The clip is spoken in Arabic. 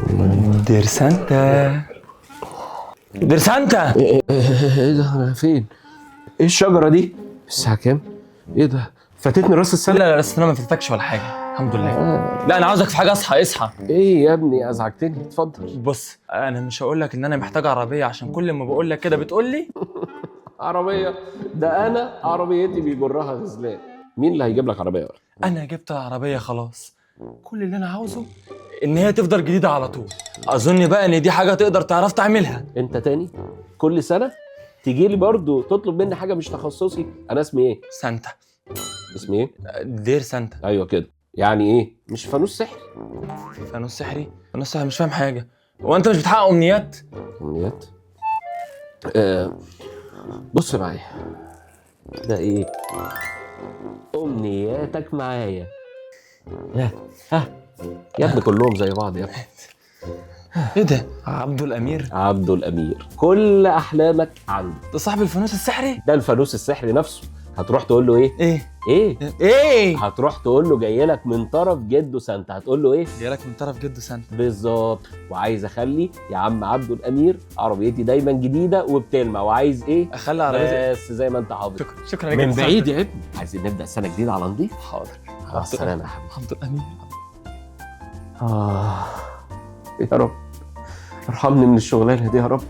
دير سانتا دير سانتا. ايه ده؟ انا فين؟ ايه الشجره دي؟ الساعه كام؟ ايه ده؟ فاتتني راس السنه. لا بس انا ما فاتتكش ولا حاجه، الحمد لله. لا انا عاوزك في حاجه، اصحى. ايه يا ابني ازعجتني، اتفضل. بص انا مش هقول لك ان انا محتاج عربيه، عشان كل ما بقول لك كده بتقول لي عربيه؟ ده انا عربيتي بيجرها غزلان. مين اللي هيجيب لك عربيه؟ انا جبت العربيه خلاص. كل اللي انا عاوزه ان هي تفضل جديده على طول. اظن بقى ان دي حاجه تقدر تعرف تعملها. انت تاني كل سنه تيجي لي برضو تطلب مني حاجه مش تخصصي؟ انا اسمي ايه؟ سانتا. اسمي ايه؟ دير سانتا. ايوه كده. يعني ايه؟ مش فانوس سحري؟ فانوس سحري؟ فانوس سحري؟ مش فاهم حاجه. هو انت مش بتحقق امنيات؟ امنيات؟ بص معايا، ده ايه؟ امنياتك معايا. ها يا ابني كلهم زي بعض يا ابني. ايه ده؟ عبد الامير؟ عبد الامير، كل احلامك عنده. ده صاحب الفانوس السحري؟ ده الفانوس السحري نفسه. هتروح تقول له ايه؟ ايه؟ ايه؟ هتروح تقول له جاي لك من طرف جده سانتا. هتقول له ايه؟ جاي لك من طرف جده سانتا. بالظبط. وعايز اخلي يا عم عبد الامير عربيتي دايما جديده وبتلمع، وعايز ايه؟ اخلي عربيتي بس زي ما انت حافظ. شكرا يا من جدو بعيد سانتا. يا ابني. عايزين نبدا سنه جديده على نضيف. حاضر. مع السلامه يا حبيبي. عبد الامير. يا رب ارحمني من الشغلانه دي يا رب.